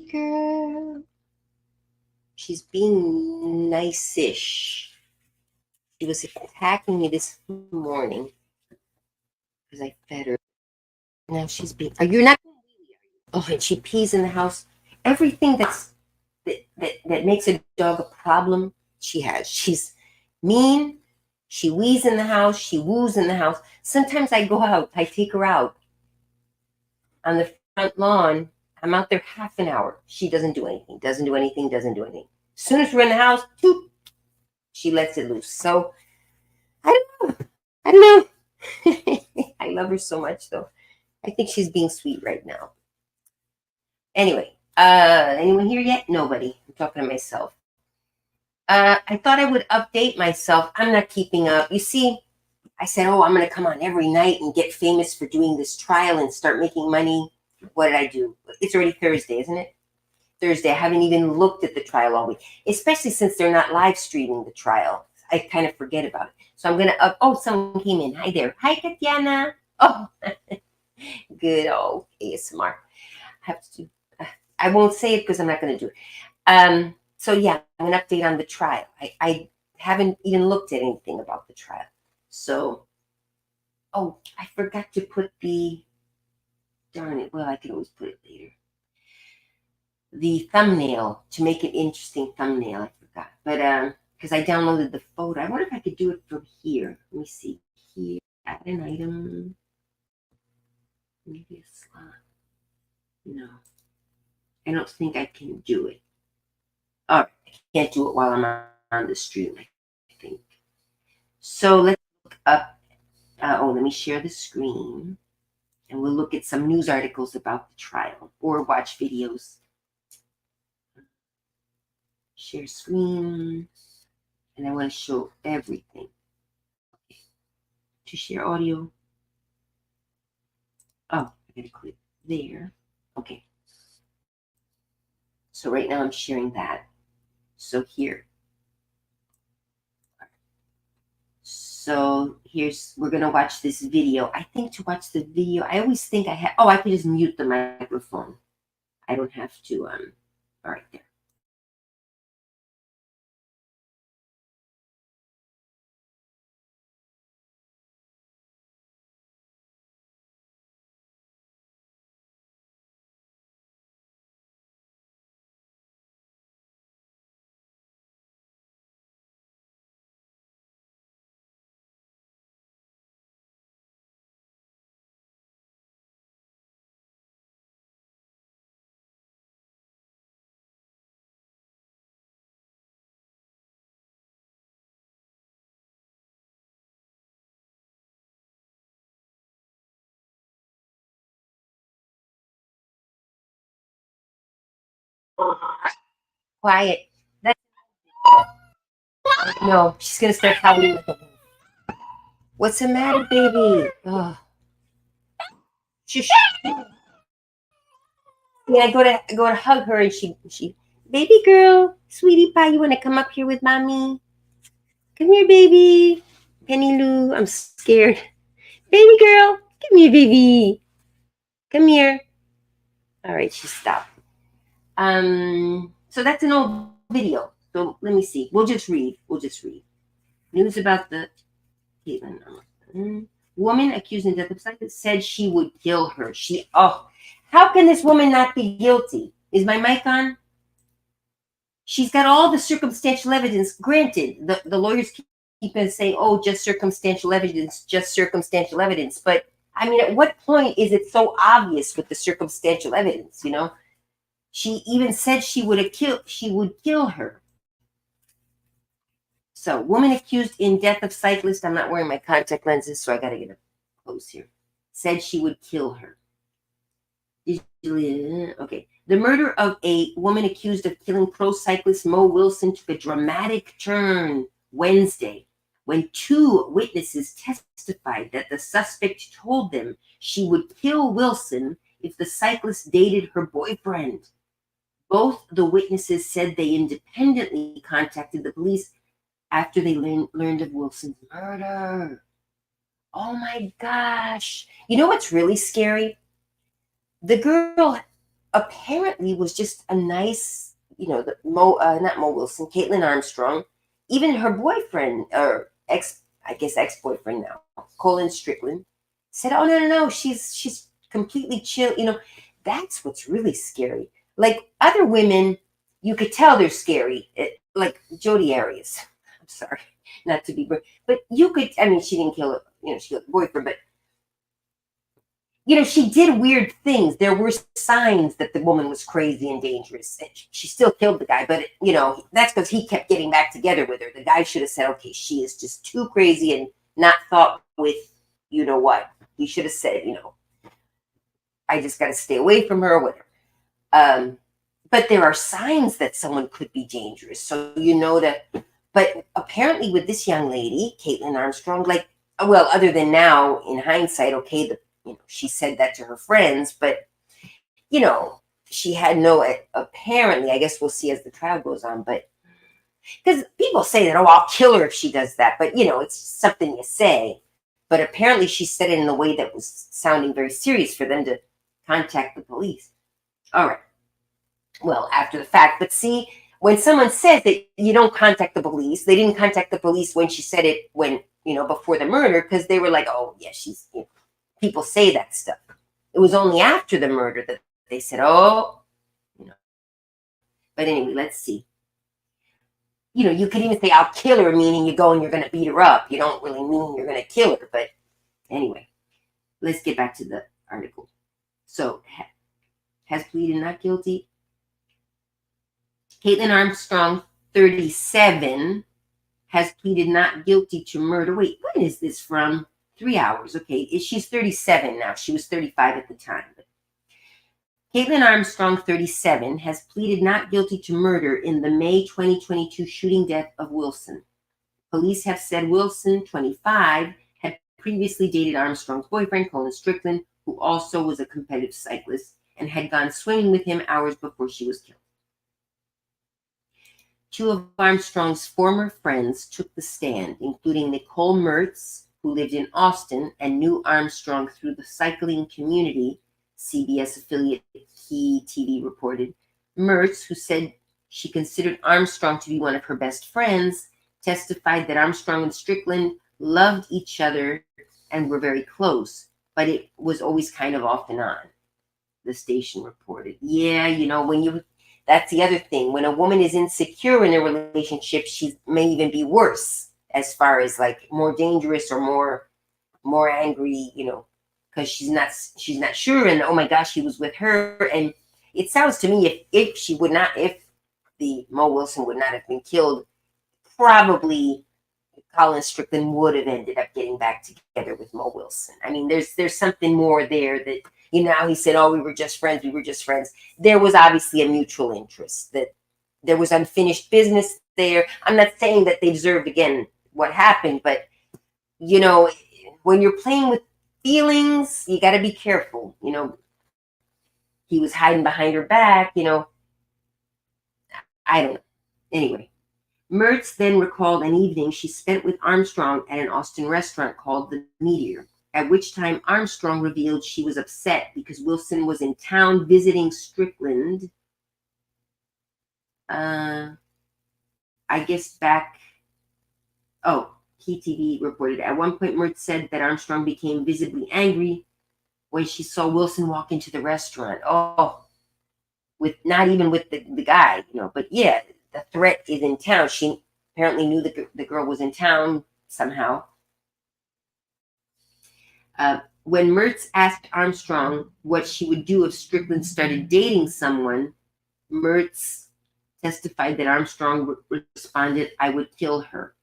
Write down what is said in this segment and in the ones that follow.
girl. She's being nice-ish. She was attacking me this morning because I fed her. Now she's being. Are you not? Oh, and she pees in the house. Everything that makes a dog a problem, she has. She's mean. She wheezes in the house. She woos in the house. Sometimes I go out. I take her out on the front lawn. I'm out there half an hour. She doesn't do anything. Doesn't do anything. Doesn't do anything. As soon as we're in the house, toop, she lets it loose. So I don't know. I don't know. I love her so much, though. I think she's being sweet right now. Anyway, anyone here yet? Nobody. I'm talking to myself. I thought I would update myself. I'm not keeping up. You see, I said, oh, I'm going to come on every night and get famous for doing this trial and start making money. What did I do? It's already Thursday, isn't it? Thursday. I haven't even looked at the trial all week, especially since they're not live streaming the trial. I kind of forget about it. So I'm going to oh, someone came in. Hi there. Hi, Tatiana. Oh, good. Oh, ASMR. I have to. I won't say it because I'm not going to do it. So yeah, I'm going to update on the trial. I haven't even looked at anything about the trial. So, oh, I forgot to put the, darn it. Well, I can always put it later. The thumbnail, to make an interesting thumbnail. I forgot. But because I downloaded the photo. I wonder if I could do it from here. Let me see. Here, add an item. Maybe a slot. No. I don't think I can do it. All right. I can't do it while I'm on the stream, I think. So let's look up. Let me share the screen. And we'll look at some news articles about the trial or watch videos. Share screen. And I want to show everything. Okay. To share audio. Oh, I gotta click there. Okay. So right now I'm sharing that. So here. So we're gonna watch this video. I think to watch the video, I always think I can just mute the microphone. I don't have to, all right, there. Quiet. That's, no, she's gonna start howling. What's the matter, baby? Oh, shush. Yeah, I go to hug her, and she, baby girl, sweetie pie, you want to come up here with mommy? Come here, baby. Penny Lou, I'm scared. Baby girl, come here, baby. Come here. All right, she stopped. So that's an old video. So let me see. We'll just read. News about the Kaitlin. Woman accused in death of Cyprus said she would kill her. How can this woman not be guilty? Is my mic on? She's got all the circumstantial evidence. Granted, the lawyers keep saying, oh, just circumstantial evidence, just circumstantial evidence. But I mean, at what point is it so obvious with the circumstantial evidence, you know? She even said she would kill her. So, woman accused in death of cyclist. I'm not wearing my contact lenses, so I got to get up close here. Said she would kill her. Okay. The murder of a woman accused of killing pro cyclist Mo Wilson took a dramatic turn Wednesday when two witnesses testified that the suspect told them she would kill Wilson if the cyclist dated her boyfriend. Both the witnesses said they independently contacted the police after they learned of Wilson's murder. Oh my gosh. You know what's really scary? The girl apparently was just a nice, not Mo Wilson, Kaitlin Armstrong, even her boyfriend, or I guess ex-boyfriend now, Colin Strickland, said, "Oh, no, she's completely chill." That's what's really scary. Like other women, you could tell they're scary. Like Jodi Arias. I'm sorry, not to be, but you could. I mean, she didn't kill, she killed the boyfriend, but she did weird things. There were signs that the woman was crazy and dangerous. And she still killed the guy, but that's because he kept getting back together with her. The guy should have said, "Okay, she is just too crazy," and not thought with, what. He should have said, "I just got to stay away from her," or whatever. But there are signs that someone could be dangerous. So that. But apparently, with this young lady, Kaitlin Armstrong, like, well, other than now in hindsight, okay, she said that to her friends, but she had no, apparently, I guess we'll see as the trial goes on, but because people say that, "Oh, I'll kill her if she does that," but it's something you say. But apparently she said it in a way that was sounding very serious for them to contact the police. All right. Well, after the fact, but see, when someone says that you don't contact the police, they didn't contact the police when she said it, when, before the murder, because they were like, "Oh, yeah, she's," people say that stuff. It was only after the murder that they said, "Oh," But anyway, let's see. You could even say, "I'll kill her," meaning you go and you're going to beat her up. You don't really mean you're going to kill her. But anyway, let's get back to the article. So, has pleaded not guilty. Kaitlin Armstrong, 37, has pleaded not guilty to murder. Wait, when is this from? 3 hours. Okay, she's 37 now. She was 35 at the time. Kaitlin Armstrong, 37, has pleaded not guilty to murder in the May 2022 shooting death of Wilson. Police have said Wilson, 25, had previously dated Armstrong's boyfriend, Colin Strickland, who also was a competitive cyclist, and had gone swimming with him hours before she was killed. Two of Armstrong's former friends took the stand, including Nicole Mertz, who lived in Austin and knew Armstrong through the cycling community, CBS affiliate Key TV reported. Mertz, who said she considered Armstrong to be one of her best friends, testified that Armstrong and Strickland loved each other and were very close, but it was always kind of off and on, the station reported. Yeah, that's the other thing. When a woman is insecure in a relationship, she may even be worse, as far as like more dangerous or more angry, because she's not sure, and oh my gosh, he was with her. And it sounds to me, if the Mo Wilson would not have been killed, probably Colin Strickland would have ended up getting back together with Mo Wilson. I mean, there's something more there that, how he said, "Oh, we were just friends. There was obviously a mutual interest, that there was unfinished business there. I'm not saying that they deserved, again, what happened, but, when you're playing with feelings, you got to be careful. He was hiding behind her back, I don't know. Anyway, Mertz then recalled an evening she spent with Armstrong at an Austin restaurant called The Meteor, at which time Armstrong revealed she was upset because Wilson was in town visiting Strickland. I guess KTV reported, at one point Mertz said that Armstrong became visibly angry when she saw Wilson walk into the restaurant. Oh, not even with the guy, but yeah, the threat is in town. She apparently knew the girl was in town somehow. When Mertz asked Armstrong what she would do if Strickland started dating someone, Mertz testified that Armstrong responded, "I would kill her."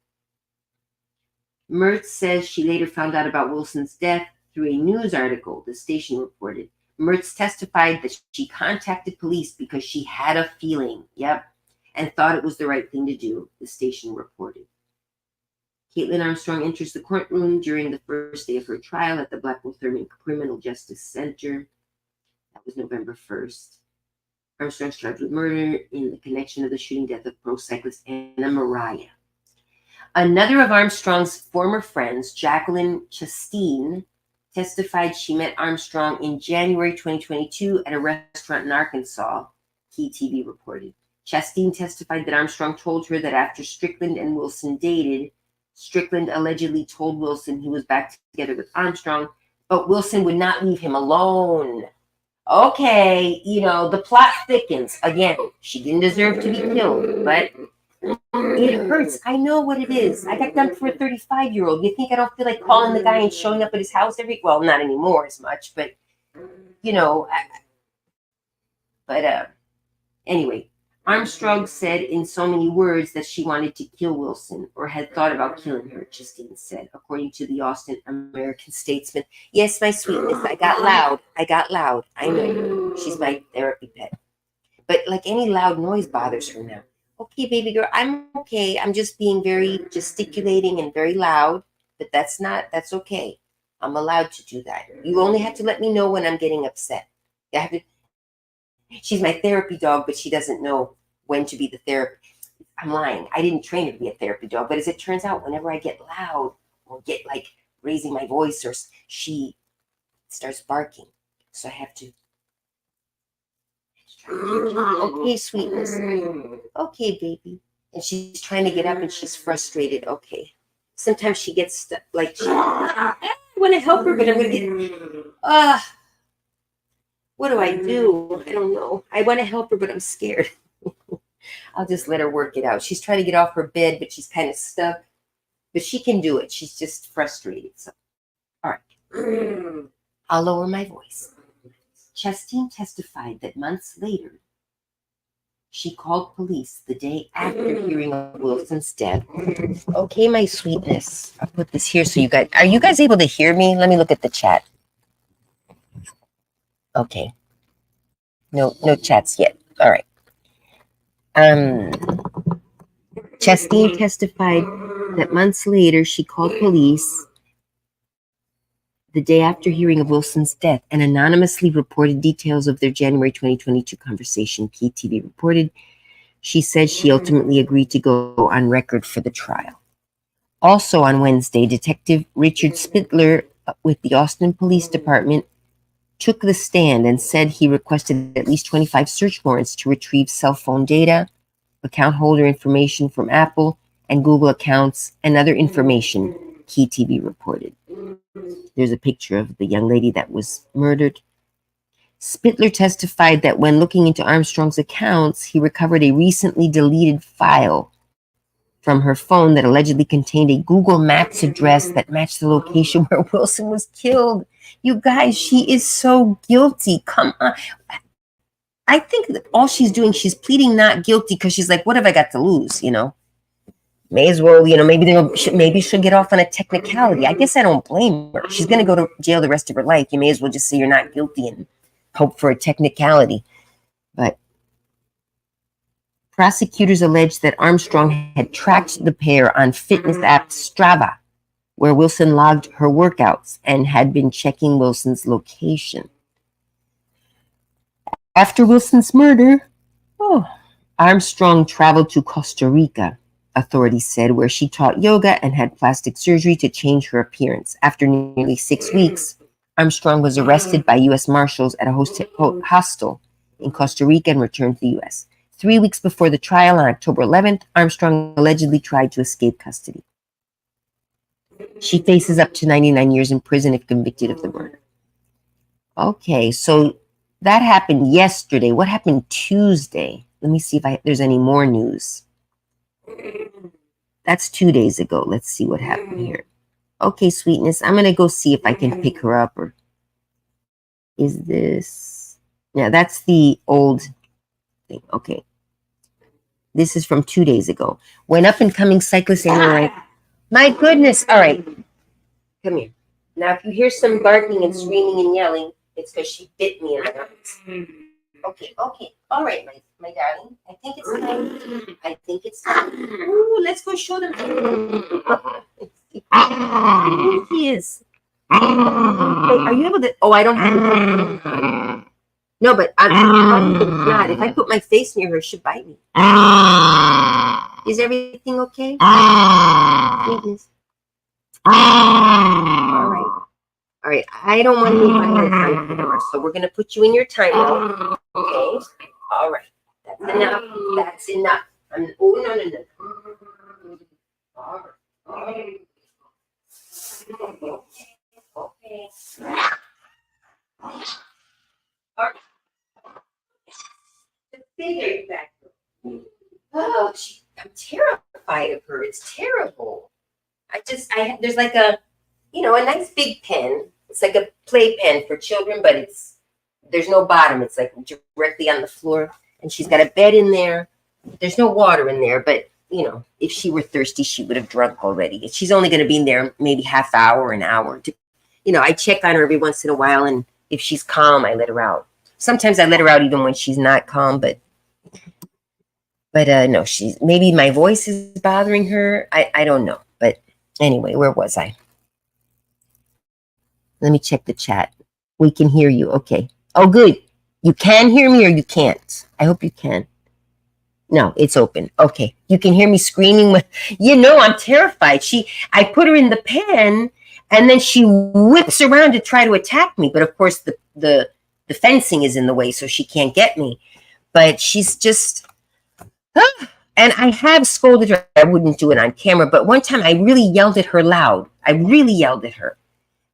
Mertz says she later found out about Wilson's death through a news article, the station reported. Mertz testified that she contacted police because she had a feeling, and thought it was the right thing to do, the station reported. Kaitlin Armstrong enters the courtroom during the first day of her trial at the Blackwell Thurman Criminal Justice Center. That was November 1st. Armstrong's charged with murder in the connection of the shooting death of pro cyclist Anna Mariah. Another of Armstrong's former friends, Jacqueline Chasteen, testified she met Armstrong in January 2022 at a restaurant in Arkansas, Key TV reported. Chastain testified that Armstrong told her that after Strickland and Wilson dated, Strickland allegedly told Wilson he was back together with Armstrong, but Wilson would not leave him alone. Okay, the plot thickens. Again, she didn't deserve to be killed, but it hurts. I know what it is. I got dumped for a 35-year-old. You think I don't feel like calling the guy and showing up at his house well, not anymore as much, but, anyway, Armstrong said in so many words that she wanted to kill Wilson or had thought about killing her, Justine said, according to the Austin American-Statesman. Yes, my sweetness, I got loud. I know. She's my therapy pet. But like any loud noise bothers her now. Okay, baby girl, I'm okay. I'm just being very gesticulating and very loud, but that's okay. I'm allowed to do that. You only have to let me know when I'm getting upset. She's my therapy dog, but she doesn't know when to be the therapist. I'm lying. I didn't train her to be a therapy dog, but as it turns out, whenever I get loud or get like raising my voice, or she starts barking, so I have to. Okay, sweetness. Okay, baby. And she's trying to get up and she's frustrated. Okay. Sometimes she gets stuck. Like, I want to help her, but I'm going to get. What do I do? I don't know. I want to help her, but I'm scared. I'll just let her work it out. She's trying to get off her bed, but she's kind of stuck. But she can do it. She's just frustrated. So, all right. I'll lower my voice. Chastain testified that months later, she called police the day after hearing of Wilson's death. Okay, my sweetness. I'll put this here so are you guys able to hear me? Let me look at the chat. Okay. No chats yet. All right. Chastain testified that months later, she called police the day after hearing of Wilson's death and anonymously reported details of their January 2022 conversation, KTV reported. She said she ultimately agreed to go on record for the trial. Also on Wednesday, Detective Richard Spittler with the Austin Police Department took the stand and said he requested at least 25 search warrants to retrieve cell phone data, account holder information from Apple and Google accounts, and other information, KTV reported. There's a picture of the young lady that was murdered. Spittler testified that when looking into Armstrong's accounts, he recovered a recently deleted file from her phone that allegedly contained a Google Maps address that matched the location where Wilson was killed. You guys, she is so guilty. Come on. I think that all she's doing, she's pleading not guilty because she's like, what have I got to lose, May as well, maybe she'll get off on a technicality. I guess I don't blame her. She's going to go to jail the rest of her life. You may as well just say you're not guilty and hope for a technicality. But prosecutors alleged that Armstrong had tracked the pair on fitness app Strava, where Wilson logged her workouts and had been checking Wilson's location. After Wilson's murder, Armstrong traveled to Costa Rica, authorities said, where she taught yoga and had plastic surgery to change her appearance. After nearly 6 weeks, Armstrong was arrested by U.S. Marshals at a hostel in Costa Rica and returned to the U.S. 3 weeks before the trial on October 11th, Armstrong allegedly tried to escape custody. She faces up to 99 years in prison if convicted of the murder. Okay, so that happened yesterday. What happened Tuesday? Let me see if there's any more news. That's 2 days ago. Let's see what happened here. Okay, sweetness. I'm going to go see if I can pick her up. Or is this? Yeah, that's the old thing. Okay. This is from 2 days ago. When up-and-coming cyclist Anna. My goodness. All right. Come here. Now, if you hear some barking and screaming and yelling, it's because she bit me in the arms. Okay. All right, my darling. I think it's time. Ooh, let's go show them. Here he is. Hey, are you able to? Oh, I don't have to. No, but I'm not. If I put my face near her, she'll bite me. Is everything okay? Sweetness. All right. All right, I don't want to leave my hands on camera, so we're going to put you in your timeout. Okay. All right. That's enough. That's enough. Oh, no, no, no. All right. Okay. All right. The bigger back. Oh, I'm terrified of her. It's terrible. There's like a nice big pen. It's like a play pen for children, but there's no bottom. It's like directly on the floor. And she's got a bed in there. There's no water in there, but if she were thirsty, she would have drunk already. She's only going to be in there maybe half hour, an hour. I check on her every once in a while, and if she's calm, I let her out. Sometimes I let her out even when she's not calm, but no, maybe my voice is bothering her. I don't know. But anyway, where was I? Let me check the chat. We can hear you. Okay. Oh, good. You can hear me or you can't? I hope you can. No, it's open. Okay. You can hear me screaming. I'm terrified. I put her in the pen and then she whips around to try to attack me. But of course the fencing is in the way, so she can't get me. But she's just, and I have scolded her. I wouldn't do it on camera, but one time I really yelled at her loud. I really yelled at her.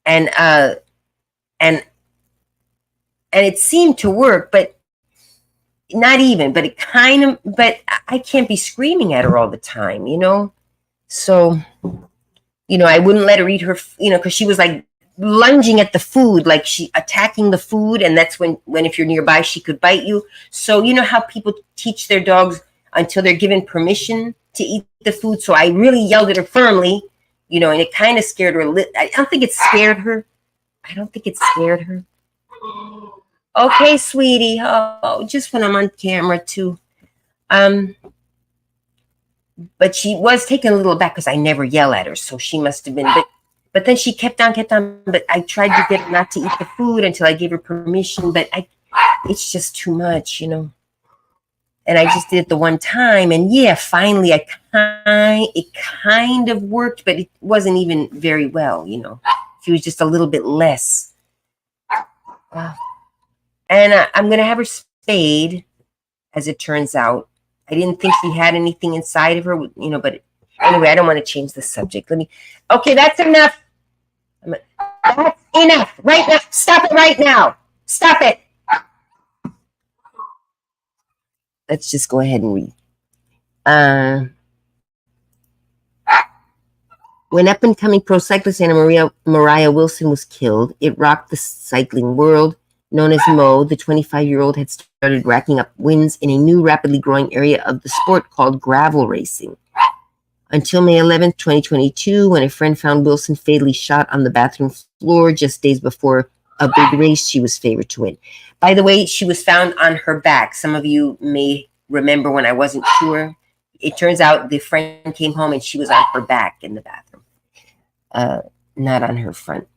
And it seemed to work, but not even, but but I can't be screaming at her all the time, So, I wouldn't let her eat her, because she was like lunging at the food, like she attacking the food. And that's when if you're nearby, she could bite you. So, how people teach their dogs until they're given permission to eat the food. So I really yelled at her firmly, and it kind of scared her. I don't think it scared her. Okay, sweetie. Oh, just when I'm on camera too. But she was taken a little back because I never yell at her, so she must have been. But then she kept on. But I tried to get her not to eat the food until I gave her permission. But it's just too much, And I just did it the one time, and finally, it kind of worked, but it wasn't even very well, She was just a little bit less. And I'm going to have her spayed, as it turns out. I didn't think she had anything inside of her, but anyway, I don't want to change the subject. Okay, that's enough. That's enough. Right now. Stop it right now. Stop it. Let's just go ahead and read. When up-and-coming pro cyclist Anna Mariah Wilson was killed, it rocked the cycling world. Known as Mo, the 25-year-old had started racking up wins in a new rapidly growing area of the sport called gravel racing. Until May 11th, 2022, when a friend found Wilson fatally shot on the bathroom floor just days before a big race she was favored to win. By the way, she was found on her back. Some of you may remember when I wasn't sure. It turns out the friend came home and she was on her back in the bathroom, not on her front.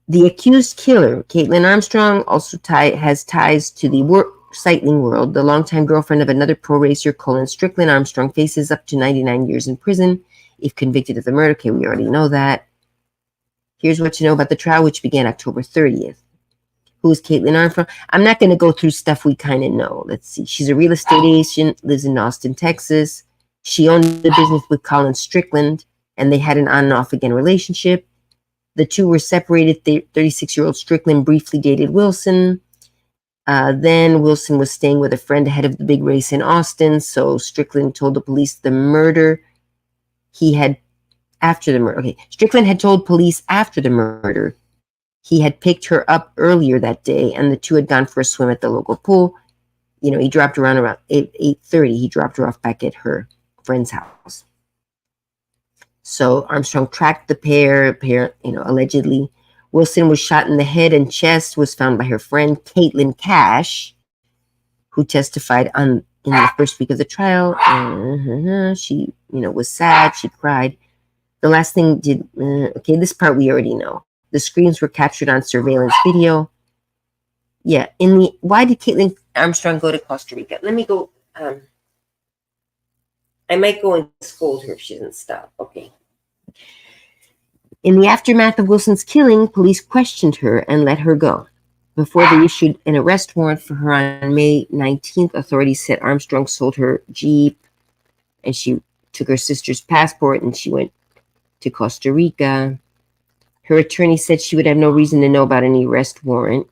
The accused killer, Kaitlin Armstrong, also has ties to the cycling world. The longtime girlfriend of another pro racer, Colin Strickland Armstrong, faces up to 99 years in prison if convicted of the murder. Okay, we already know that. Here's what you know about the trial, which began October 30th. Who is Kaitlin Armstrong? I'm not going to go through stuff we kind of know. Let's see. She's a real estate agent, lives in Austin, Texas. She owned the business with Colin Strickland, and they had an on and off again relationship. The two were separated. The 36-year-old Strickland briefly dated Wilson. Then Wilson was staying with a friend ahead of the big race in Austin. So Strickland told the police Strickland had told police after the murder he had picked her up earlier that day, and the two had gone for a swim at the local pool. He dropped her around 8:30. He dropped her off back at her friend's house. So Armstrong tracked the pair, allegedly. Wilson was shot in the head and chest, was found by her friend, Kaitlin Cash, who testified in the first week of the trial. She, was sad. She cried. The last thing this part we already know. The screams were captured on surveillance video. Yeah, why did Kaitlin Armstrong go to Costa Rica? Let me go. I might go and scold her if she doesn't stop. Okay. In the aftermath of Wilson's killing, police questioned her and let her go. Before they issued an arrest warrant for her on May 19th, authorities said Armstrong sold her Jeep and she took her sister's passport and she went to Costa Rica. Her attorney said she would have no reason to know about any arrest warrant.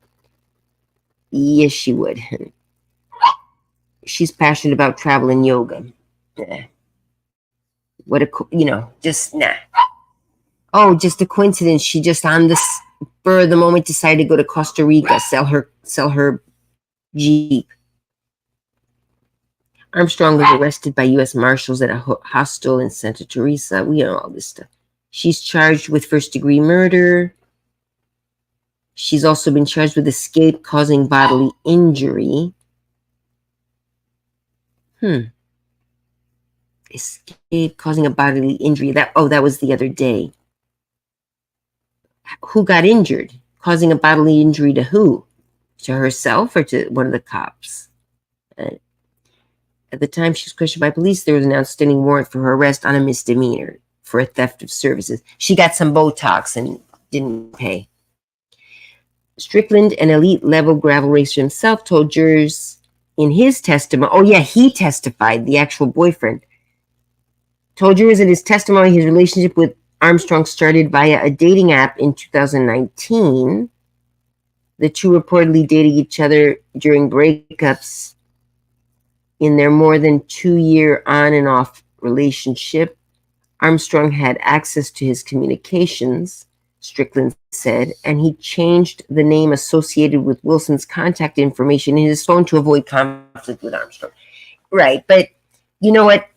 Yes, she would. She's passionate about travel and yoga. What a, just nah. Oh, just a coincidence. She just on the spur of the moment decided to go to Costa Rica, sell her Jeep. Armstrong was arrested by U.S. Marshals at a hostel in Santa Teresa. We know all this stuff. She's charged with first-degree murder. She's also been charged with escape causing bodily injury. Escape causing a bodily injury. That was the other day. Who got injured? Causing a bodily injury to who? To herself or to one of the cops? At the time she was questioned by police, there was an outstanding warrant for her arrest on a misdemeanor for a theft of services. She got some Botox and didn't pay. Strickland, an elite-level gravel racer himself, told jurors in his testimony, he testified, the actual boyfriend, told jurors in his testimony his relationship with Armstrong started via a dating app in 2019. The two reportedly dated each other during breakups in their more than 2-year on and off relationship. Armstrong had access to his communications, Strickland said, and he changed the name associated with Wilson's contact information in his phone to avoid conflict with Armstrong. Right, but you know what?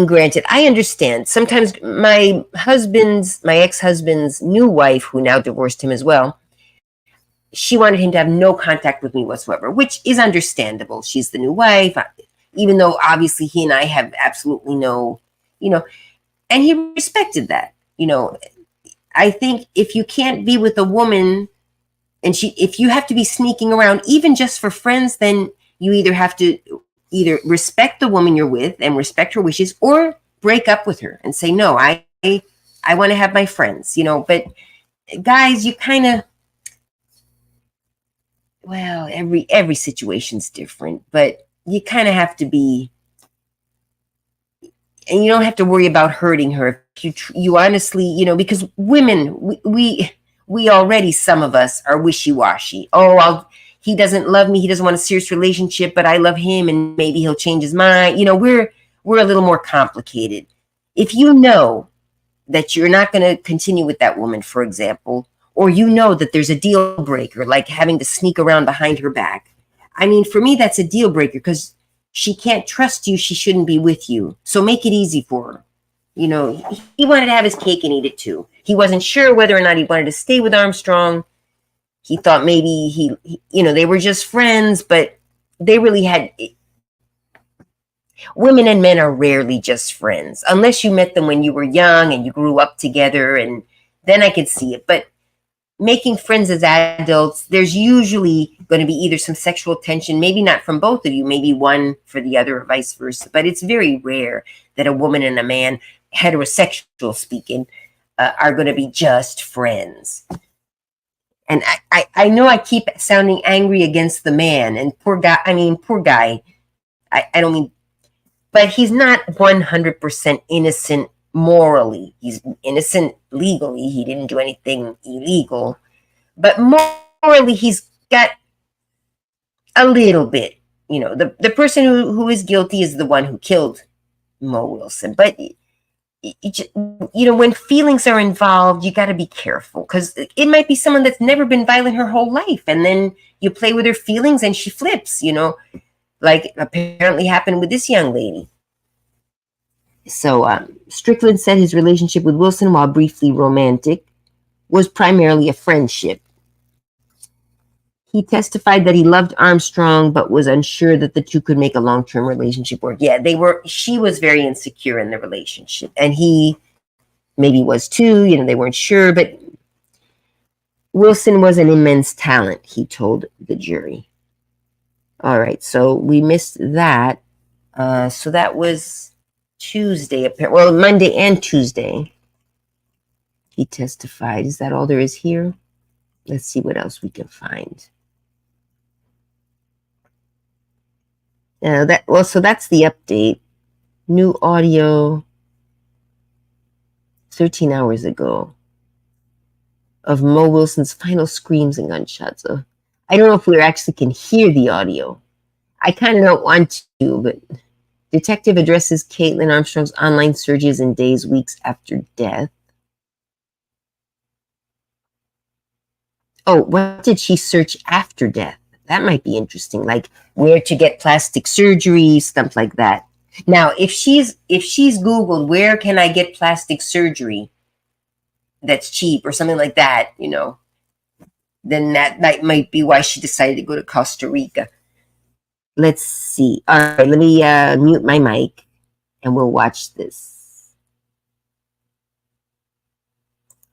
Granted, I understand. Sometimes my ex-husband's new wife, who now divorced him as well, she wanted him to have no contact with me whatsoever, which is understandable. She's the new wife, even though obviously he and I have absolutely no, and he respected that. I think if you can't be with a woman and if you have to be sneaking around, even just for friends, then you either have to respect the woman you're with and respect her wishes, or break up with her and say, no, I want to have my friends, but guys, you kind of, well, every situation's different, but you kind of have to be, and you don't have to worry about hurting her. If you honestly, because women, we already, some of us are wishy-washy. He doesn't love me. He doesn't want a serious relationship, but I love him and maybe he'll change his mind. We're a little more complicated. If you know that you're not going to continue with that woman, for example, or that there's a deal breaker, like having to sneak around behind her back. For me, that's a deal breaker because she can't trust you. She shouldn't be with you. So make it easy for her. He wanted to have his cake and eat it too. He wasn't sure whether or not he wanted to stay with Armstrong. He thought maybe they were just friends, but they really had, women and men are rarely just friends, unless you met them when you were young and you grew up together, and then I could see it. But making friends as adults, there's usually going to be either some sexual tension, maybe not from both of you, maybe one for the other or vice versa. But it's very rare that a woman and a man, heterosexual speaking, are going to be just friends. And I know I keep sounding angry against the man, and poor guy. I don't mean, but he's not 100% innocent morally. He's innocent legally. He didn't do anything illegal, but morally he's got a little bit. The person who is guilty is the one who killed Mo Wilson. But when feelings are involved, you got to be careful, because it might be someone that's never been violent her whole life, and then you play with her feelings and she flips. Like apparently happened with this young lady. So Strickland said his relationship with Wilson, while briefly romantic, was primarily a friendship. He testified that he loved Armstrong, but was unsure that the two could make a long-term relationship work. Yeah, she was very insecure in the relationship, and he maybe was too. They weren't sure, but Wilson was an immense talent, he told the jury. All right, so we missed that. So that was Tuesday, well, Monday and Tuesday, he testified. Is that all there is here? Let's see what else we can find. So that's the update. New audio 13 hours ago of Mo Wilson's final screams and gunshots. I don't know if we actually can hear the audio. I kind of don't want to, but detective addresses Kaitlin Armstrong's online searches in days, weeks after death. Oh, what did she search after death? That might be interesting, like where to get plastic surgery, stuff like that. Now, if she's Googled where can I get plastic surgery that's cheap or something like that, then that might be why she decided to go to Costa Rica. Let's see. All right, let me mute my mic and we'll watch this.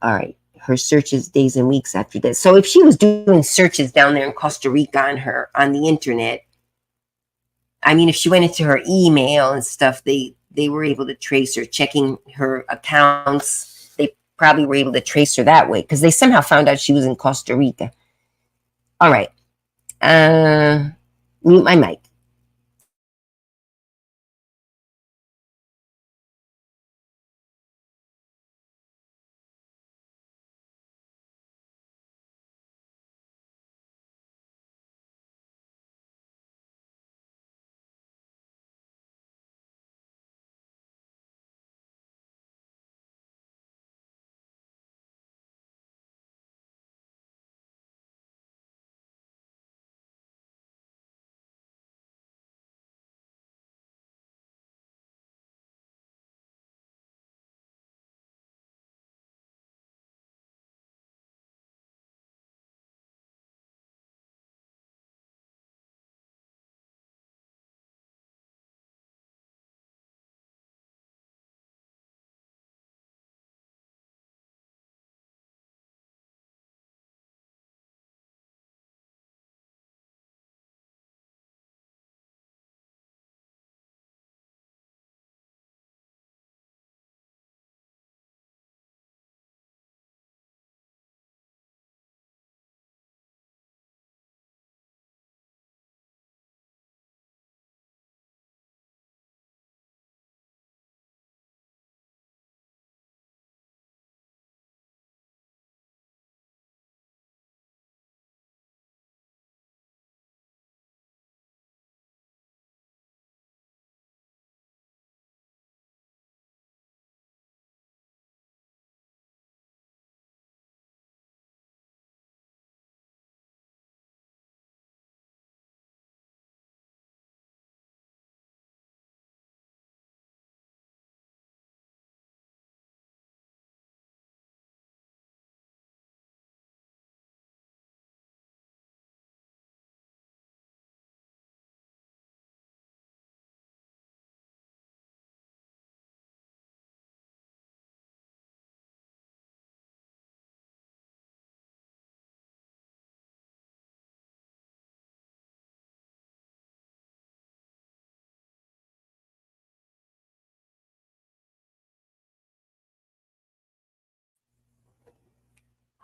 All right. Her searches days and weeks after that. So if she was doing searches down there in Costa Rica on the internet, I mean, if she went into her email and stuff, they were able to trace her, checking her accounts. They probably were able to trace her that way because they somehow found out she was in Costa Rica. All right. Mute my mic.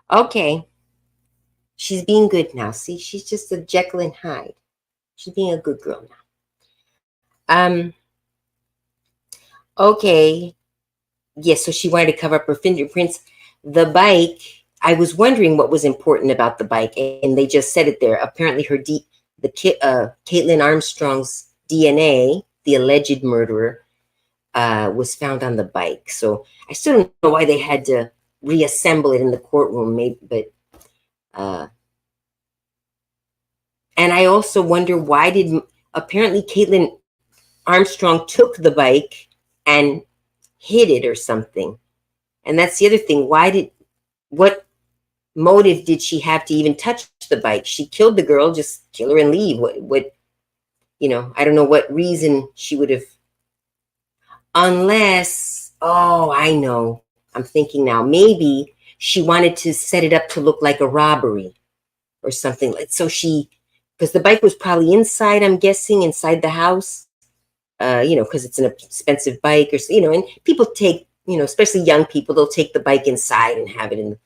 Okay. She's being good now. See, she's just a Jekyll and Hyde. She's being a good girl now. Okay. Yes, so she wanted to cover up her fingerprints. The bike, I was wondering what was important about the bike, and they just said it there. Apparently, Kaitlin Armstrong's DNA, the alleged murderer, was found on the bike. So I still don't know why they had to reassemble it in the courtroom, maybe, but and I also wonder apparently Kaitlin Armstrong took the bike and hid it or something. And that's the other thing. What motive did she have to even touch the bike? She killed the girl, just kill her and leave. I don't know what reason she would have, unless, oh, I know. I'm thinking now, maybe she wanted to set it up to look like a robbery or something. Because the bike was probably inside, I'm guessing, inside the house. because it's an expensive bike, or and people take, especially young people, they'll take the bike inside and have it in.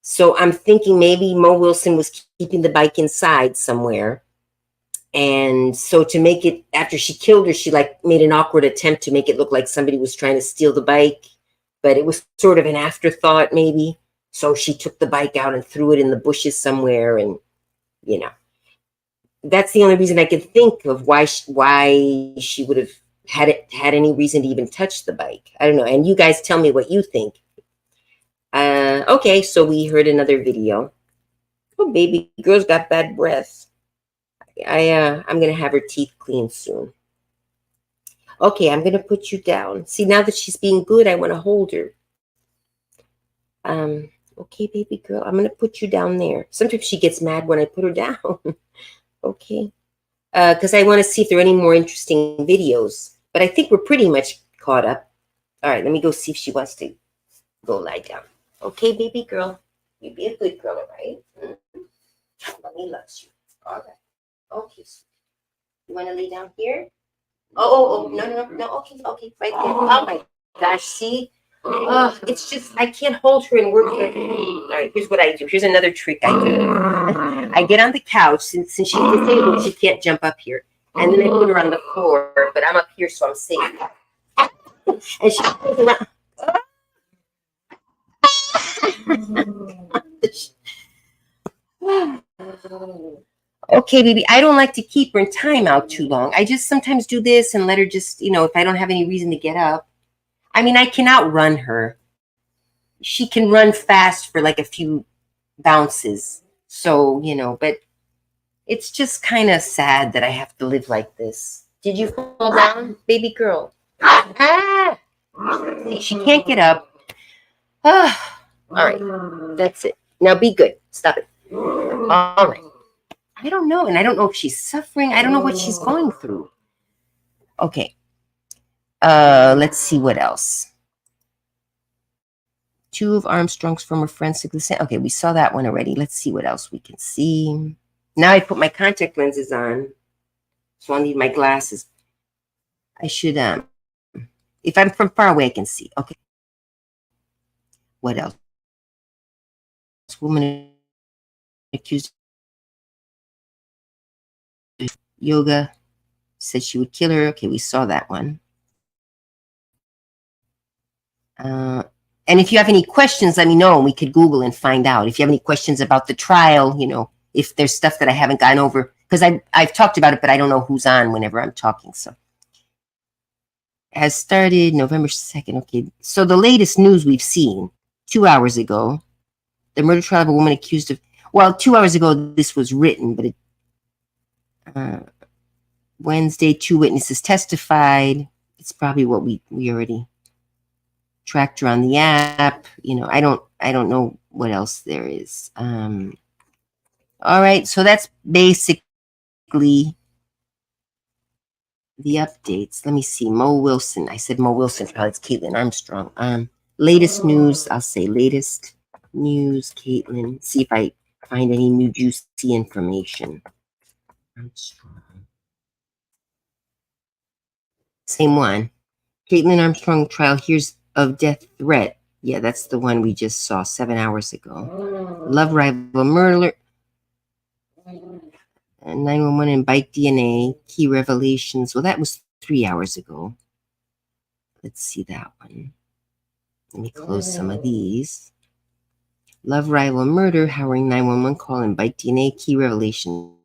So I'm thinking maybe Mo Wilson was keeping the bike inside somewhere. And so to make it, after she killed her, she like made an awkward attempt to make it look like somebody was trying to steal the bike, but it was sort of an afterthought maybe. So she took the bike out and threw it in the bushes somewhere, and you know, that's the only reason I could think of why she would have had any reason to even touch the bike. I don't know. And you guys tell me what you think. Okay, so we heard another video. Oh, baby girl's got bad breath. I'm gonna have her teeth cleaned soon. Okay, I'm gonna put you down. See, now that she's being good, I want to hold her. Okay, baby girl, I'm gonna put you down there. Sometimes she gets mad when I put her down. Okay, because I want to see if there are any more interesting videos. But I think we're pretty much caught up. All right, let me go see if she wants to go lie down. Okay, baby girl, you be a good girl, all right? Mommy loves you. All right. Okay. You want to lay down here? Oh, no. Okay, right there. Oh my gosh, see? It's just, I can't hold her and work her. All right, here's what I do. Here's another trick I do. I get on the couch, since she's disabled, she can't jump up here. And then I put her on the floor, but I'm up here, so I'm safe. And she goes around. Okay, baby, I don't like to keep her in timeout too long. I just sometimes do this and let her just, if I don't have any reason to get up. I mean, I can outrun her. She can run fast for like a few bounces. So, but it's just kind of sad that I have to live like this. Did you fall down, baby girl? Ah! She can't get up. Ah, all right, that's it. Now be good. Stop it. All right. I don't know, and I don't know if she's suffering. I don't know what she's going through. Okay. Let's see what else. Two of Armstrong's former friends took the same. Okay, we saw that one already. Let's see what else we can see. Now I put my contact lenses on, so I'll need my glasses. I should, if I'm from far away, I can see. Okay. What else? Woman accused of yoga said she would kill her. Okay, we saw that one. And if you have any questions, let me know, and we could Google and find out. If you have any questions about the trial, if there's stuff that I haven't gone over, because I've talked about it, but I don't know who's on whenever I'm talking. So, has started November 2nd. Okay, so the latest news we've seen 2 hours ago, the murder trial of a woman accused of, well, 2 hours ago this was written, but Wednesday, 2 witnesses testified. It's probably what we already tracked her on the app. I don't know what else there is. All right, so that's basically the updates. Let me see. Mo Wilson. I said Mo Wilson. Probably it's Kaitlin Armstrong. Latest news. I'll say latest news. Kaitlin. See if I find any new juicy information. Armstrong. Same one. Kaitlin Armstrong trial hears of death threat. Yeah, that's the one we just saw 7 hours ago. Love rival murder. 911 and bike DNA, key revelations. Well, that was 3 hours ago. Let's see that one. Let me close some of these. Love rival murder, Howard 911 call and bike DNA, key revelations.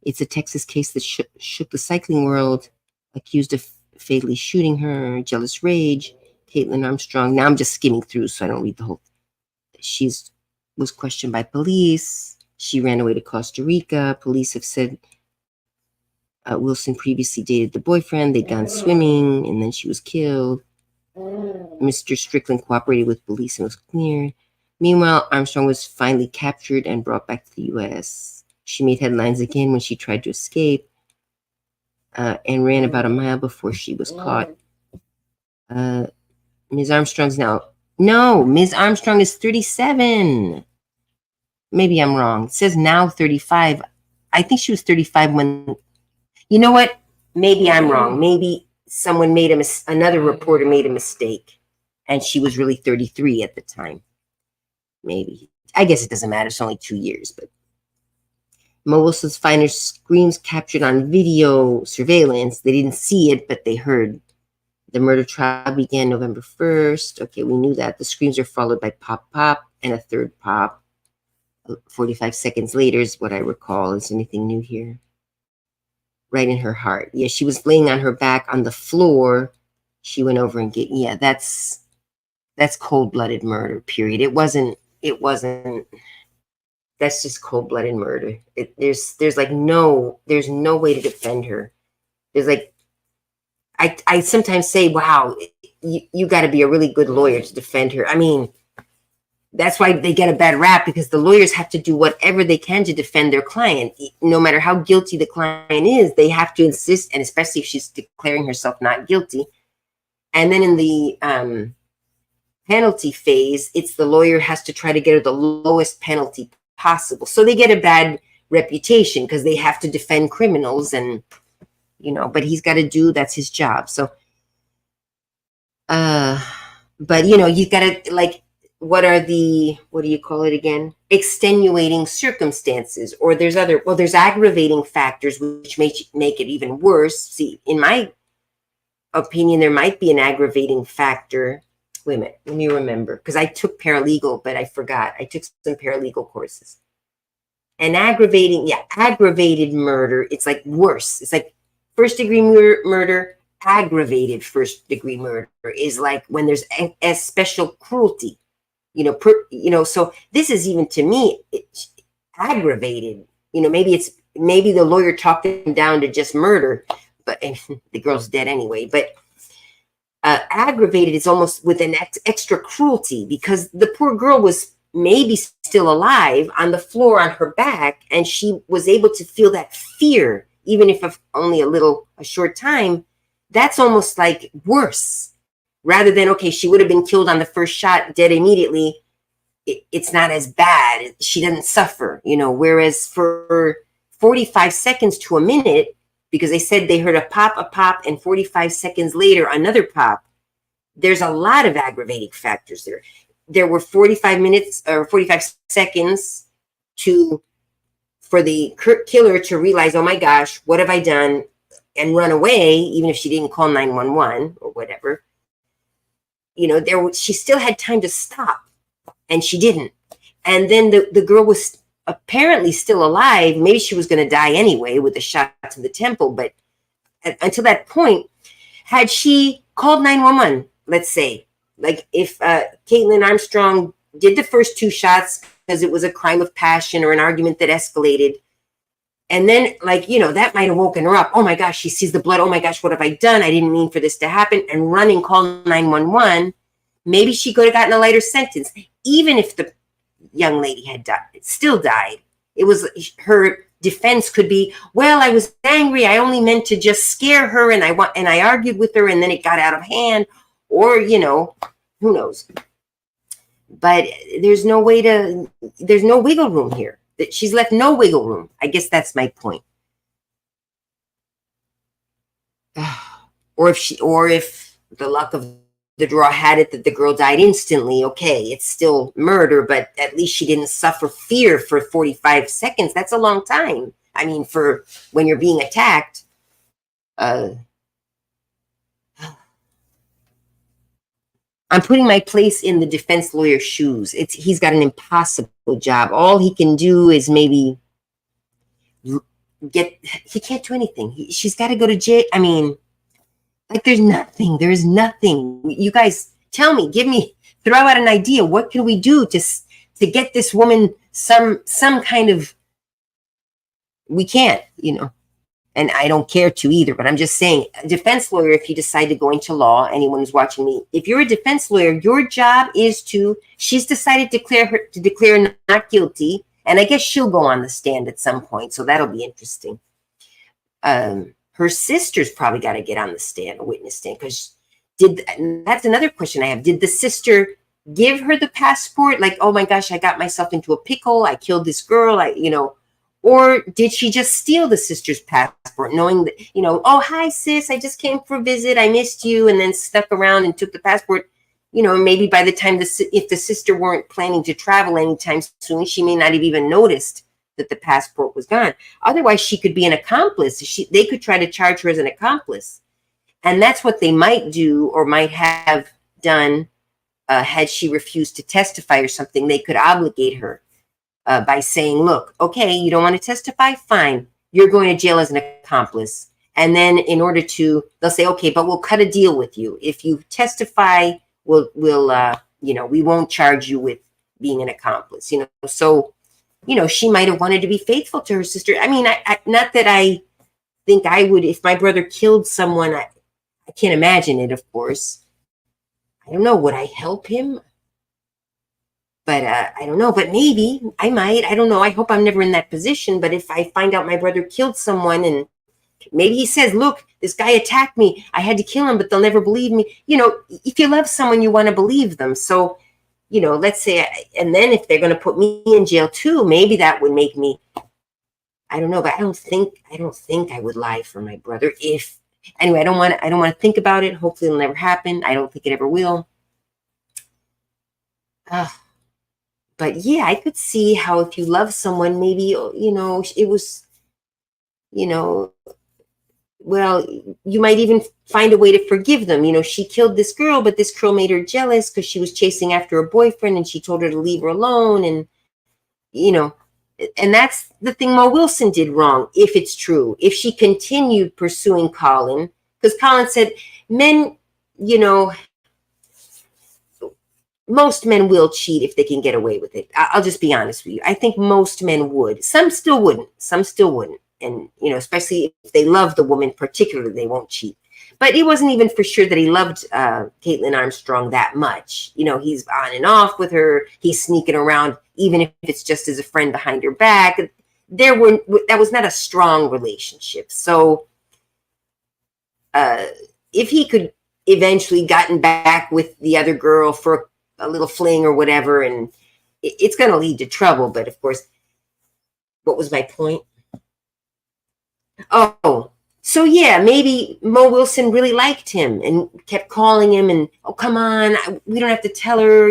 It's a Texas case that shook the cycling world, accused of fatally shooting her, jealous rage, Kaitlin Armstrong. Now I'm just skimming through so I don't read the whole. Was questioned by police. She ran away to Costa Rica. Police have said Wilson previously dated the boyfriend. They'd gone swimming, and then she was killed. Mr. Strickland cooperated with police and was cleared. Meanwhile, Armstrong was finally captured and brought back to the U.S. She made headlines again when she tried to escape and ran about a mile before she was caught. Ms. Armstrong's now... No, Ms. Armstrong is 37. Maybe I'm wrong. It says now 35. I think she was 35 when You know what? Maybe I'm wrong. Maybe someone made another reporter made a mistake, and she was really 33 at the time. Maybe. I guess it doesn't matter. It's only 2 years, but Melissa's finest screams captured on video surveillance. They didn't see it, but they heard. The murder trial began November 1st. Okay, we knew that. The screams are followed by pop, pop, and a third pop. 45 seconds later is what I recall. Is anything new here? Right in her heart. Yeah, she was laying on her back on the floor. She went over and yeah, that's cold-blooded murder, period. It wasn't, that's just cold-blooded murder. There's like there's no way to defend her. There's like, I sometimes say, wow, you got to be a really good lawyer to defend her. I mean, that's why they get a bad rap, because the lawyers have to do whatever they can to defend their client. No matter how guilty the client is, they have to insist, and especially if she's declaring herself not guilty. And then in the penalty phase, it's the lawyer has to try to get her the lowest penalty possible. So they get a bad reputation because they have to defend criminals, and but he's got to do, that's his job. So but you got to, like, what do you call it again? Extenuating circumstances, or there's aggravating factors which make it even worse. See, in my opinion, there might be an aggravating factor. Wait a minute, let me remember, because I took paralegal, but I forgot. I took some paralegal courses. And aggravated murder, it's like worse. It's like first-degree murder, aggravated first-degree murder is like when there's a special cruelty. So this is, even to me, aggravated. Maybe the lawyer talked him down to just murder, but the girl's dead anyway. But aggravated is almost with an extra cruelty, because the poor girl was maybe still alive on the floor on her back, and she was able to feel that fear, even if of only a short time. That's almost like worse. Rather than, okay, she would have been killed on the first shot, dead immediately. It's not as bad. She doesn't suffer, whereas for 45 seconds to a minute, because they said they heard a pop, and 45 seconds later, another pop. There's a lot of aggravating factors there. There were 45 minutes or 45 seconds for the killer to realize, oh my gosh, what have I done? And run away, even if she didn't call 911 or whatever. She still had time to stop, and she didn't. And then the girl was apparently still alive. Maybe she was going to die anyway with the shot to the temple. But until that point, had she called 911, let's say, like if Kaitlin Armstrong did the first 2 shots because it was a crime of passion or an argument that escalated, and then, that might have woken her up. Oh my gosh, she sees the blood. Oh my gosh, what have I done? I didn't mean for this to happen. And run and call 911. Maybe she could have gotten a lighter sentence. Even if the young lady had still died. It was, her defense could be, well, I was angry. I only meant to just scare her, and I argued with her, and then it got out of hand. Or, who knows? But there's no wiggle room here. She's left no wiggle room. I guess that's my point. Or if the luck of the draw had it that the girl died instantly, okay, it's still murder, but at least she didn't suffer fear for 45 seconds. That's a long time. I mean, for when you're being attacked. I'm putting my place in the defense lawyer's shoes. He's got an impossible job. All he can do is maybe he can't do anything. She's got to go to jail. I mean, like, there's nothing. You guys tell me, throw out an idea. What can we do to get this woman some kind of, we can't, and I don't care to either, but I'm just saying, a defense lawyer, if you decide to go into law, anyone who's watching me, if you're a defense lawyer, your job is she's decided to declare not guilty, and I guess she'll go on the stand at some point, so that'll be interesting. Her sister's probably got to get on the stand, a witness stand, because that's another question I have. Did the sister give her the passport? Like, oh my gosh, I got myself into a pickle. I killed this girl. Or did she just steal the sister's passport, knowing that, oh, hi, sis, I just came for a visit. I missed you, and then stuck around and took the passport. Maybe by the time if the sister weren't planning to travel anytime soon, she may not have even noticed that the passport was gone. Otherwise, she could be an accomplice. They could try to charge her as an accomplice. And that's what they might do or might have done had she refused to testify or something. They could obligate her by saying, look, okay, you don't want to testify? Fine. You're going to jail as an accomplice. And then they'll say, okay, but we'll cut a deal with you. If you testify, we'll we won't charge you with being an accomplice, So, she might have wanted to be faithful to her sister. I mean, not that I think I would, if my brother killed someone, I can't imagine it, of course. I don't know. Would I help him? But I don't know. But maybe I might. I don't know. I hope I'm never in that position. But if I find out my brother killed someone and maybe he says, look, this guy attacked me. I had to kill him, but they'll never believe me. If you love someone, you want to believe them. So, let's say, and then if they're going to put me in jail too, maybe that would make me, I don't know, but I don't think I would lie for my brother. Anyway, I don't want to think about it. Hopefully it'll never happen. I don't think it ever will. But yeah, I could see how if you love someone, maybe, it was, well, you might even find a way to forgive them. She killed this girl, but this girl made her jealous because she was chasing after her boyfriend and she told her to leave her alone. And, and that's the thing Mo Wilson did wrong, if it's true. If she continued pursuing Colin, because Colin said, men, most men will cheat if they can get away with it. I'll just be honest with you. I think most men would. Some still wouldn't. And, especially if they love the woman particularly, they won't cheat. But it wasn't even for sure that he loved Kaitlin Armstrong that much. He's on and off with her. He's sneaking around, even if it's just as a friend behind her back. That was not a strong relationship. So if he could eventually gotten back with the other girl for a little fling or whatever, and it's going to lead to trouble. But of course, what was my point? Oh, so yeah, maybe Mo Wilson really liked him and kept calling him and, oh, come on, we don't have to tell her,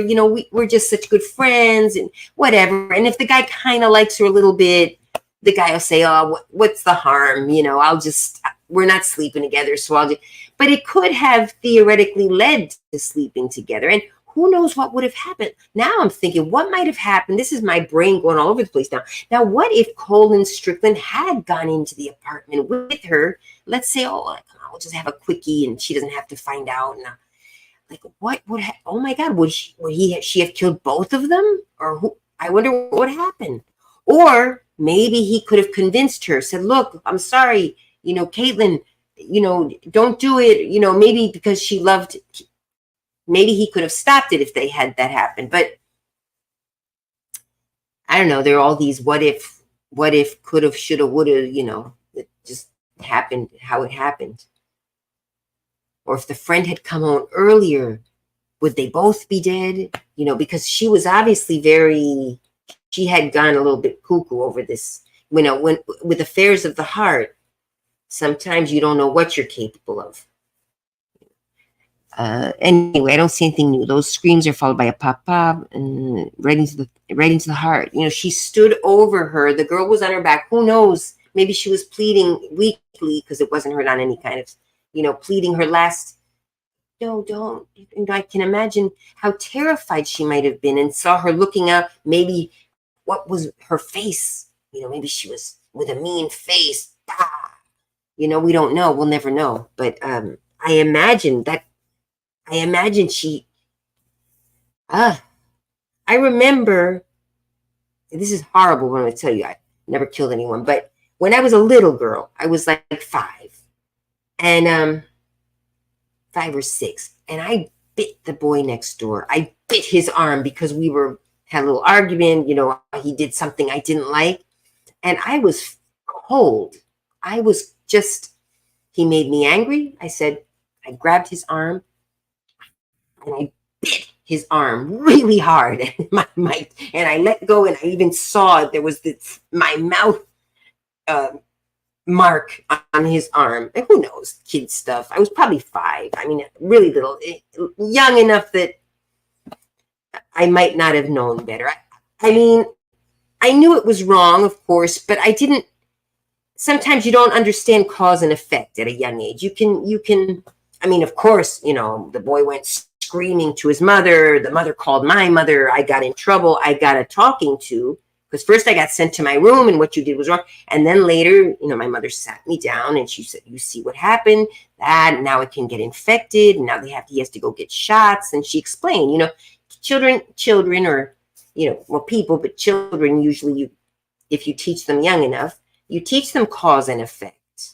we're just such good friends and whatever. And if the guy kind of likes her a little bit, the guy will say, oh, what's the harm? We're not sleeping together. So but it could have theoretically led to sleeping together. And who knows what would have happened? Now I'm thinking, what might have happened? This is my brain going all over the place now. Now, what if Colin Strickland had gone into the apartment with her? Let's say, we'll just have a quickie and she doesn't have to find out. And what would oh my God, would she have killed both of them? Or who? I wonder what would happen. Or maybe he could have convinced her, said, look, I'm sorry, Kaitlin, don't do it, maybe because she loved. Maybe he could have stopped it if they had that happen. But I don't know. There are all these what if, could have, should have, would have, it just happened how it happened. Or if the friend had come home earlier, would they both be dead? Because she was obviously she had gone a little bit cuckoo over this, when with affairs of the heart, sometimes you don't know what you're capable of. Anyway, I don't see anything new. Those screams are followed by a pop and right into the heart. She stood over her. The girl was on her back. Who knows? Maybe she was pleading weakly because it wasn't heard on any kind of, pleading her last. No, don't. I can imagine how terrified she might have been and saw her looking up. Maybe what was her face? Maybe she was with a mean face. We don't know. We'll never know. But I imagine she, I remember, this is horrible when I tell you I never killed anyone, but when I was a little girl, I was like 5 and 5 or 6, and I bit the boy next door. I bit his arm because we had a little argument, he did something I didn't like, and I was cold. He made me angry. I grabbed his arm and I bit his arm really hard, and I let go, and I even saw there was my mouth mark on his arm. And who knows, kid stuff. I was probably 5. I mean, really little, young enough that I might not have known better. I mean, I knew it was wrong, of course, but I didn't. Sometimes you don't understand cause and effect at a young age. You can, I mean, of course, the boy went screaming to his mother. The mother called my mother. I got in trouble. I got a talking to, because first I got sent to my room and what you did was wrong. And then later, my mother sat me down and she said, you see what happened? That now it can get infected. And now he has to go get shots. And she explained, children or, well, people, but children usually, if you teach them young enough, you teach them cause and effect.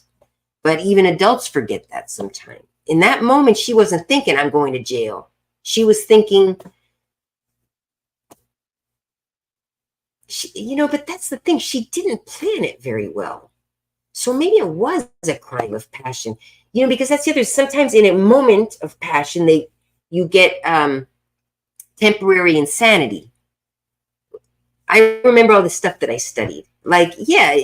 But even adults forget that sometimes. In that moment, she wasn't thinking, I'm going to jail. She was thinking, but that's the thing. She didn't plan it very well. So maybe it was a crime of passion, because that's the other. Sometimes in a moment of passion, you get temporary insanity. I remember all the stuff that I studied. Like, yeah,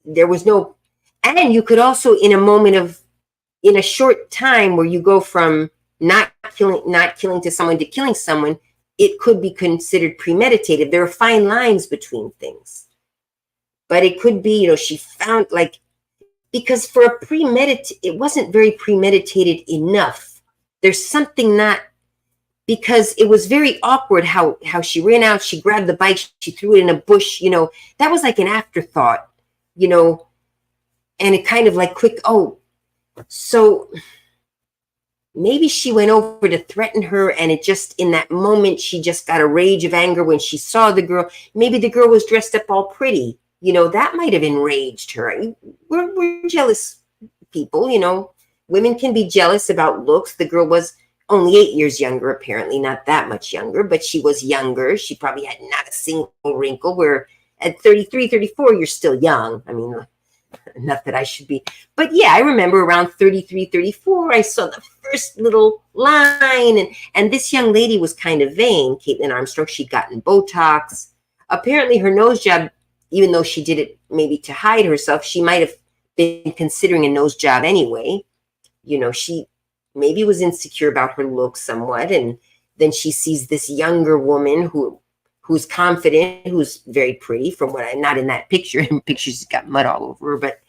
there was no, and you could also in a short time where you go from not killing to someone to killing someone, it could be considered premeditated. There are fine lines between things. But it could be, she found because for it wasn't very premeditated enough. There's something not, because it was very awkward how she ran out, she grabbed the bike, she threw it in a bush, that was like an afterthought, and it kind of like quick, so maybe she went over to threaten her, and it just, in that moment, she just got a rage of anger when she saw the girl. Maybe the girl was dressed up all pretty. That might have enraged her. We're jealous people, women can be jealous about looks. The girl was only 8 years younger, apparently, not that much younger, but she was younger. She probably had not a single wrinkle, where at 33, 34, you're still young. I mean, not that I should be, but yeah, I remember around 33, 34, I saw the first little line, and this young lady was kind of vain, Kaitlin Armstrong. She'd gotten Botox. Apparently her nose job, even though she did it maybe to hide herself, she might have been considering a nose job anyway. She maybe was insecure about her looks somewhat, and then she sees this younger woman who's confident, who's very pretty, from what not in that picture. In pictures, she's got mud all over her, but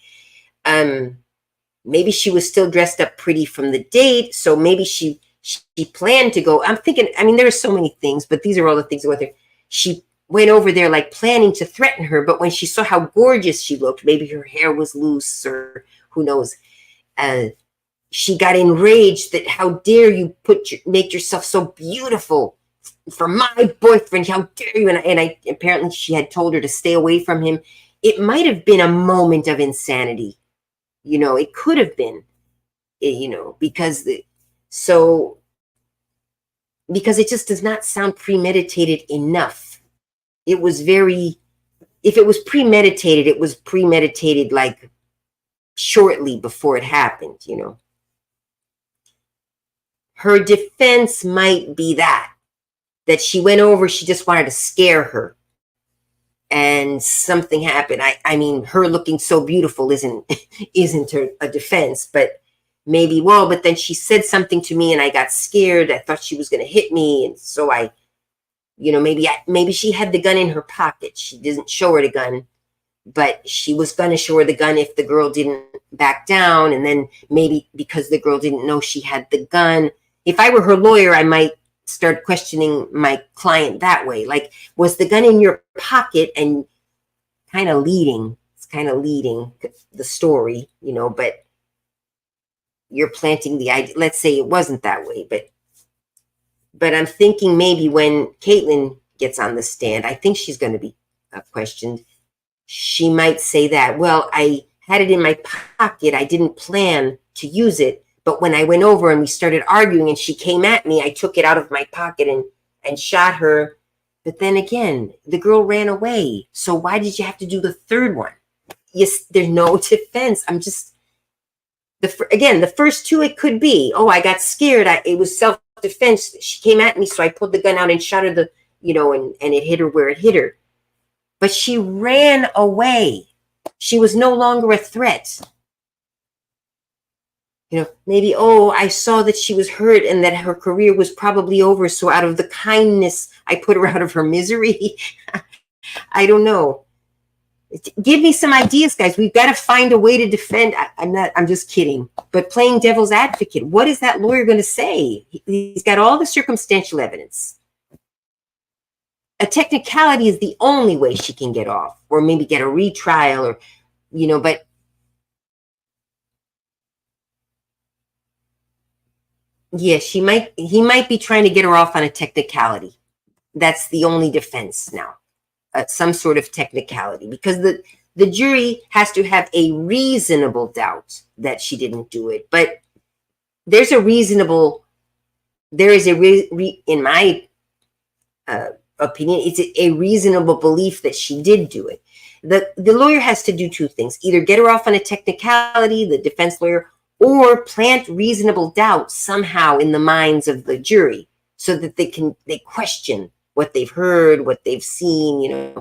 maybe she was still dressed up pretty from the date, so maybe she planned to go. I'm thinking, I mean, there are so many things, but these are all the things with her. She went over there like planning to threaten her, but when she saw how gorgeous she looked, maybe her hair was loose or who knows, she got enraged that how dare you make yourself so beautiful for my boyfriend, how dare you? And I apparently she had told her to stay away from him. It might have been a moment of insanity, it could have been, because it just does not sound premeditated enough. It was if it was premeditated, it was premeditated like shortly before it happened, Her defense might be that she went over, she just wanted to scare her. And something happened. I mean, her looking so beautiful isn't a defense, but maybe, but then she said something to me and I got scared. I thought she was going to hit me. And so maybe she had the gun in her pocket. She didn't show her the gun, but she was going to show her the gun if the girl didn't back down. And then maybe because the girl didn't know she had the gun. If I were her lawyer, I might start questioning my client that way. Like, was the gun in your pocket? And it's kind of leading the story, but you're planting the idea. Let's say it wasn't that way, but I'm thinking maybe when Kaitlin gets on the stand, I think she's going to be questioned. She might say that, well, I had it in my pocket. I didn't plan to use it. But when I went over and we started arguing and she came at me, I took it out of my pocket and shot her. But then again, the girl ran away. So why did you have to do the third one? Yes, there's no defense. I'm just, the first two, it could be, I got scared. It was self-defense. She came at me, so I pulled the gun out and shot her and it hit her where it hit her. But she ran away. She was no longer a threat. Maybe, I saw that she was hurt and that her career was probably over. So out of the kindness, I put her out of her misery. I don't know. Give me some ideas, guys. We've got to find a way to defend. I'm just kidding. But playing devil's advocate, what is that lawyer going to say? He's got all the circumstantial evidence. A technicality is the only way she can get off, or maybe get a retrial, or, but yeah, he might be trying to get her off on a technicality. That's the only defense now. Some sort of technicality, because the jury has to have a reasonable doubt that she didn't do it. But there is a in my opinion, it's a reasonable belief that she did do it. The lawyer has to do two things: either get her off on a technicality, the defense lawyer, or plant reasonable doubt somehow in the minds of the jury, so that they question what they've heard, what they've seen,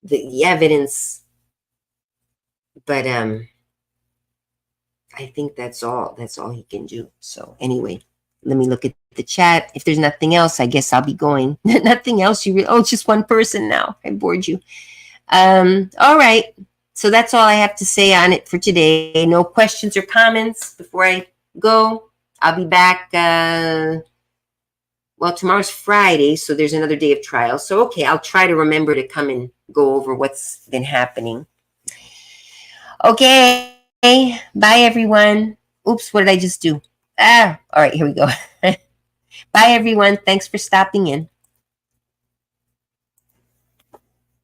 the evidence. But I think that's all he can do. So anyway, let me look at the chat. If there's nothing else, I guess I'll be going. Nothing else? It's just one person now. I bored you. All right. So that's all I have to say on it for today. No questions or comments before I go. I'll be back. Well, tomorrow's Friday, so there's another day of trial. So, okay, I'll try to remember to come and go over what's been happening. Okay. Bye, everyone. Oops, what did I just do? All right, here we go. Bye, everyone. Thanks for stopping in.